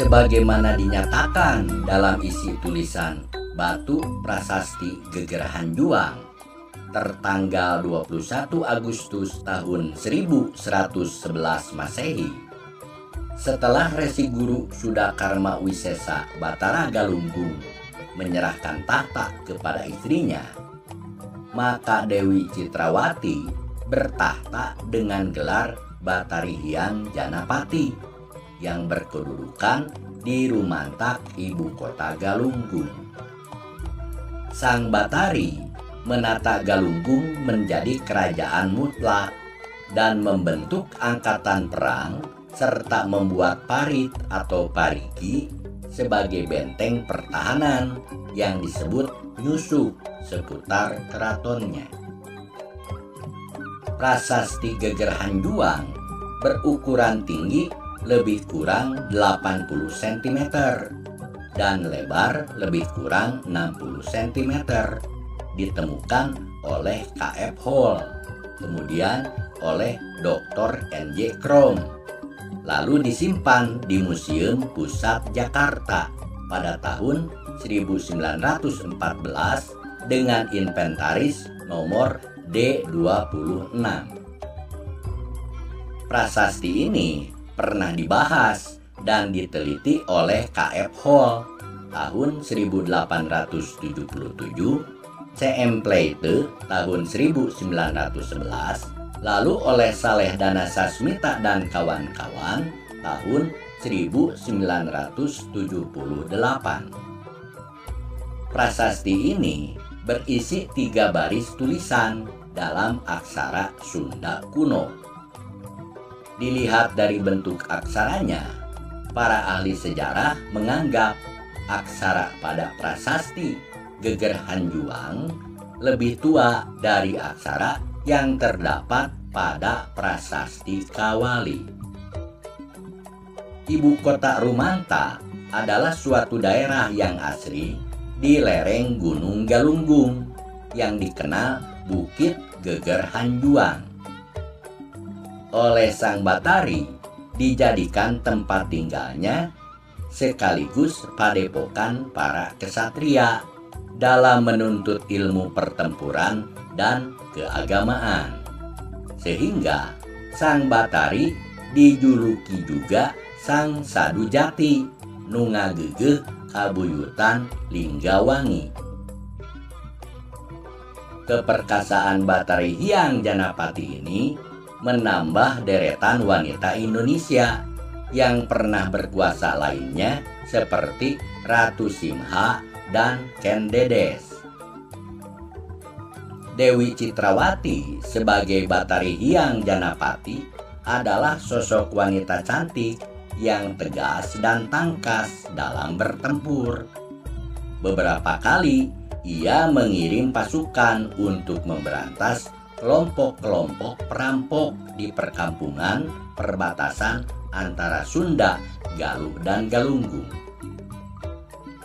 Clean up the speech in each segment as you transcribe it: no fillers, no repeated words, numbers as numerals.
sebagaimana dinyatakan dalam isi tulisan Batu Prasasti Gegerahan Juang tertanggal 21 Agustus tahun 1111 Masehi. Setelah Resi Guru Sudakarma Wisesa Batara Galunggung menyerahkan tahta kepada istrinya, maka Dewi Citrawati bertahta dengan gelar Batari Hyang Janapati yang berkedudukan di Rumantak, ibu kota Galunggung. Sang Batari menata Galunggung menjadi kerajaan mutlak dan membentuk angkatan perang serta membuat parit atau parigi sebagai benteng pertahanan yang disebut nyusup seputar keratonnya. Prasasti Gegerahan Juang berukuran tinggi lebih kurang 80 cm dan lebar lebih kurang 60 cm, ditemukan oleh K.F. Hall, kemudian oleh Dr. N.J. Krom, lalu disimpan di Museum Pusat Jakarta pada tahun 1914 dengan inventaris nomor D26. Prasasti ini pernah dibahas dan diteliti oleh K.F. Hall tahun 1877, C.M. Pleite tahun 1911, lalu oleh Saleh Dana Sasmita dan kawan-kawan tahun 1978. Prasasti ini berisi 3 baris tulisan dalam aksara Sunda kuno. Dilihat dari bentuk aksaranya, para ahli sejarah menganggap aksara pada prasasti Gegerahan Juang lebih tua dari aksara yang terdapat pada prasasti Kawali. Ibu kota Rumantak adalah suatu daerah yang asri di lereng Gunung Galunggung yang dikenal Bukit Gegerahan Juang. Oleh Sang Batari dijadikan tempat tinggalnya sekaligus padepokan para kesatria dalam menuntut ilmu pertempuran dan keagamaan, sehingga Sang Batari dijuluki juga Sang Sadujati Nungagegeh Kabuyutan Linggawangi. Keperkasaan Batari Hyang Janapati ini menambah deretan wanita Indonesia yang pernah berkuasa lainnya seperti Ratu Simha dan Ken Dedes. Dewi Citrawati sebagai Batari Hyang Janapati adalah sosok wanita cantik yang tegas dan tangkas dalam bertempur. Beberapa kali ia mengirim pasukan untuk memberantas kelompok-kelompok perampok di perkampungan perbatasan antara Sunda, Galuh, dan Galunggung.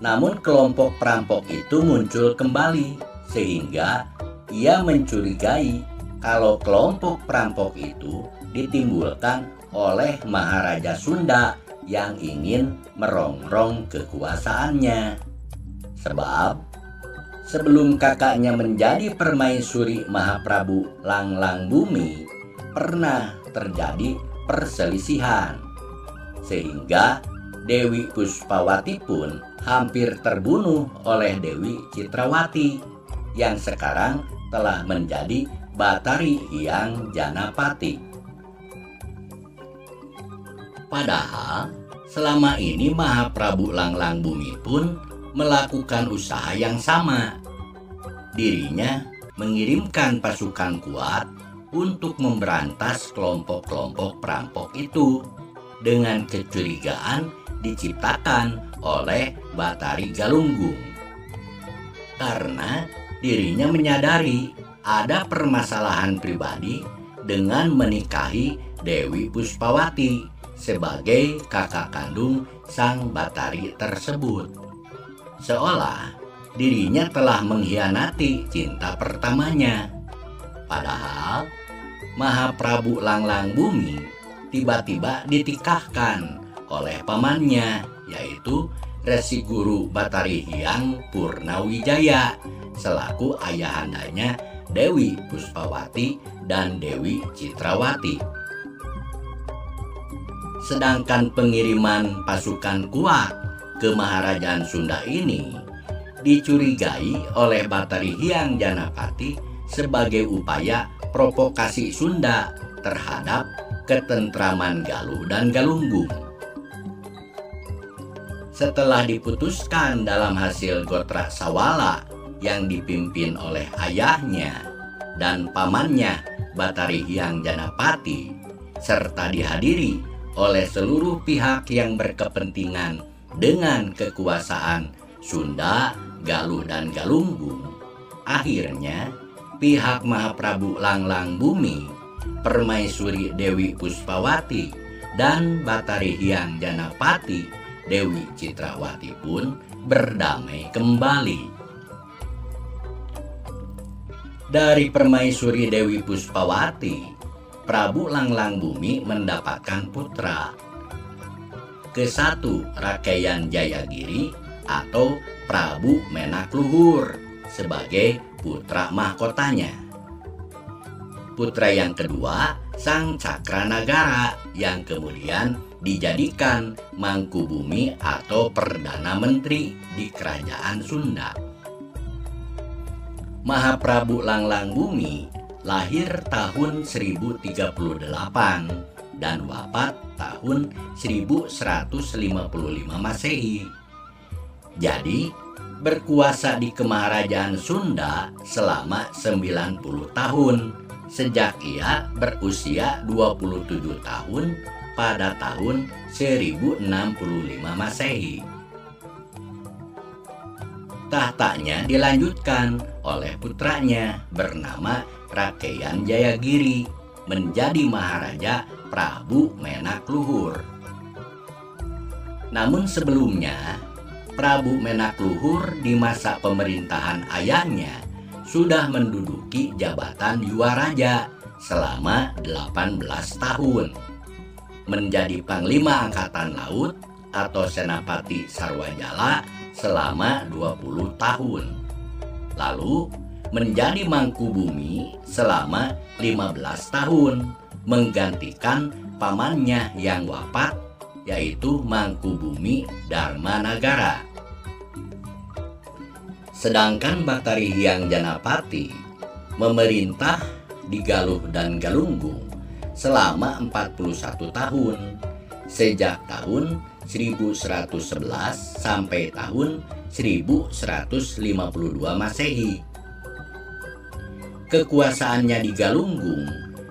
Namun kelompok perampok itu muncul kembali sehingga ia mencurigai kalau kelompok perampok itu ditimbulkan oleh Maharaja Sunda yang ingin merongrong kekuasaannya. Sebab sebelum kakaknya menjadi permaisuri Mahaprabu Langlang Bumi, pernah terjadi perselisihan, sehingga Dewi Puspawati pun hampir terbunuh oleh Dewi Citrawati yang sekarang telah menjadi Batari Hyang Janapati. Padahal selama ini Mahaprabu Langlang Bumi pun melakukan usaha yang sama. Dirinya mengirimkan pasukan kuat untuk memberantas kelompok-kelompok perampok itu dengan kecurigaan diciptakan oleh Batari Galunggung. Karena dirinya menyadari ada permasalahan pribadi dengan menikahi Dewi Puspawati sebagai kakak kandung Sang Batari tersebut. Seolah dirinya telah mengkhianati cinta pertamanya. Padahal Mahaprabu Langlang Bumi tiba-tiba ditikahkan oleh pamannya yaitu Resi Guru Batari Hyang Purnawijaya selaku ayahandanya Dewi Puspawati dan Dewi Citrawati. Sedangkan pengiriman pasukan kuat ke Maharajaan Sunda ini dicurigai oleh Batari Hyang Janapati sebagai upaya provokasi Sunda terhadap ketentraman Galuh dan Galunggung. Setelah diputuskan dalam hasil Gotra Sawala yang dipimpin oleh ayahnya dan pamannya Batari Hyang Janapati, serta dihadiri oleh seluruh pihak yang berkepentingan dengan kekuasaan Sunda, Galuh, dan Galunggung, akhirnya pihak Mahaprabu Langlang Bumi, Permaisuri Dewi Puspawati, dan Batari Hyang Janapati Dewi Citrawati pun berdamai kembali. Dari Permaisuri Dewi Puspawati, Prabu Langlang Bumi mendapatkan putra. Ke-1 Rakaian Jayagiri atau Prabu Menak Luhur sebagai putra mahkotanya. Putra yang kedua Sang Cakranagara yang kemudian dijadikan Mangkubumi atau Perdana Menteri di Kerajaan Sunda. Mahaprabu Langlang Bumi lahir tahun 1038 dan wafat tahun 1155 Masehi. Jadi berkuasa di Kemaharajaan Sunda selama 90 tahun sejak ia berusia 27 tahun pada tahun 1065 Masehi. Tahtanya dilanjutkan oleh putranya bernama Rakaian Jayagiri menjadi Maharaja Prabu Menak Luhur. Namun sebelumnya, Prabu Menak Luhur di masa pemerintahan ayahnya sudah menduduki jabatan Yuwaraja selama 18 tahun, menjadi Panglima Angkatan Laut atau Senapati Sarwajala selama 20 tahun, lalu menjadi Mangkubumi selama 15 tahun, menggantikan pamannya yang wafat, yaitu Mangkubumi Darmanagara. Sedangkan Batari Hyang Janapati memerintah di Galuh dan Galunggung selama 41 tahun, sejak tahun 1111 sampai tahun 1152 Masehi. Kekuasaannya di Galunggung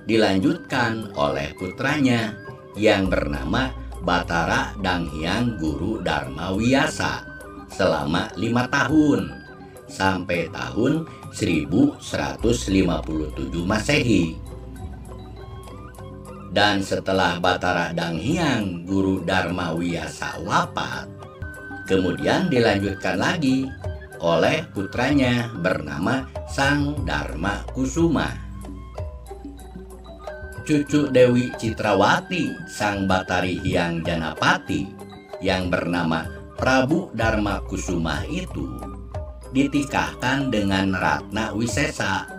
dilanjutkan oleh putranya yang bernama Batara Danghyang Guru Dharma Wiyasa selama 5 tahun sampai tahun 1157 Masehi. Dan setelah Batara Danghyang Guru Dharma Wiyasa wafat, kemudian dilanjutkan lagi oleh putranya bernama Sang Dharma Kusuma. Cucu Dewi Citrawati Sang Batari Hyang Janapati yang bernama Prabu Dharma Kusuma itu ditikahkan dengan Ratna Wisesa,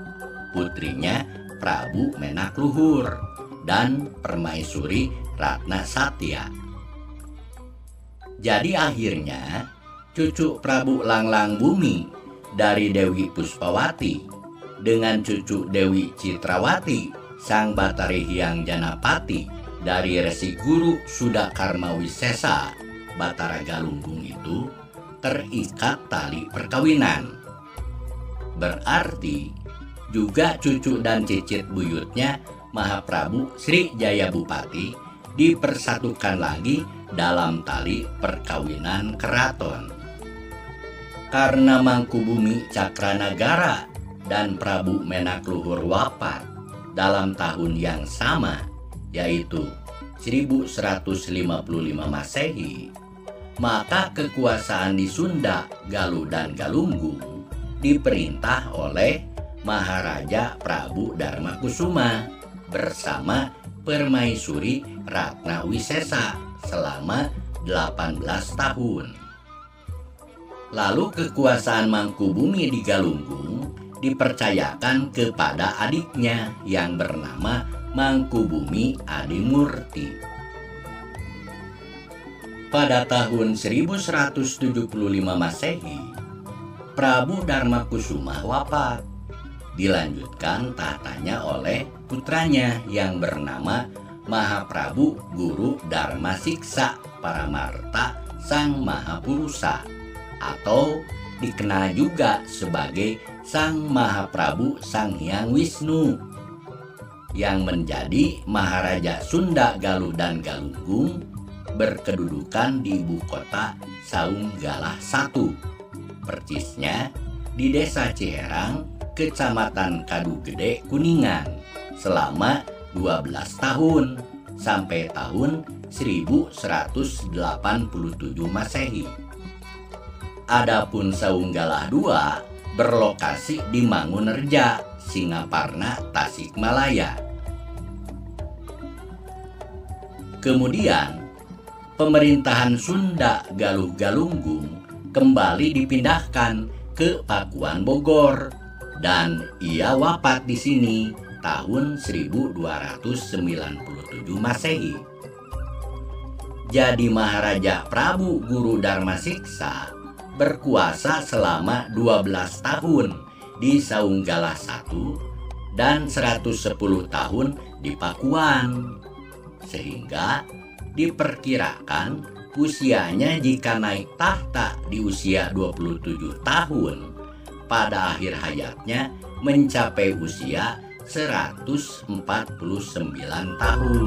putrinya Prabu Menak Luhur, dan Permaisuri Ratna Satya. Jadi akhirnya cucu Prabu Langlang Bumi dari Dewi Puspawati dengan cucu Dewi Citrawati Sang Batari Hyang Janapati dari Resi Guru Sudakarma Wisesa Batara Galunggung itu terikat tali perkawinan. Berarti juga cucu dan cicit buyutnya Mahaprabu Sri Jaya Bupati dipersatukan lagi dalam tali perkawinan keraton. Karena Mangkubumi Cakranagara dan Prabu Menak Luhur wafat dalam tahun yang sama, yaitu 1155 Masehi, maka kekuasaan di Sunda, Galuh, dan Galunggung diperintah oleh Maharaja Prabu Dharma Kusuma bersama Permaisuri Ratna Wisesa selama tahun. Lalu kekuasaan Mangkubumi di Galunggung dipercayakan kepada adiknya yang bernama Mangkubumi Adimurti. Pada tahun 1175 Masehi, Prabu Darmakusuma wafat. Dilanjutkan tahtanya oleh putranya yang bernama Mahaprabu Guru Darmasiksa Paramarta Sang Mahapurusa, atau dikenal juga sebagai Sang Mahaprabu Sanghyang Wisnu, yang menjadi Maharaja Sunda Galuh dan Galunggung, berkedudukan di ibu kota Saunggalah I, persisnya di Desa Ciherang, Kecamatan Kadugede, Kuningan, selama 12 tahun sampai tahun 1187 Masehi. Adapun Saunggalah II berlokasi di Mangunreja, Singaparna, Tasikmalaya. Kemudian pemerintahan Sunda Galuh Galunggung kembali dipindahkan ke Pakuan Bogor, dan ia wafat di sini tahun 1297 Masehi. Jadi Maharaja Prabu Guru Darmasiksa berkuasa selama 12 tahun di Saunggalah I dan 110 tahun di Pakuan, sehingga diperkirakan usianya jika naik tahta di usia 27 tahun, pada akhir hayatnya mencapai usia 149 tahun.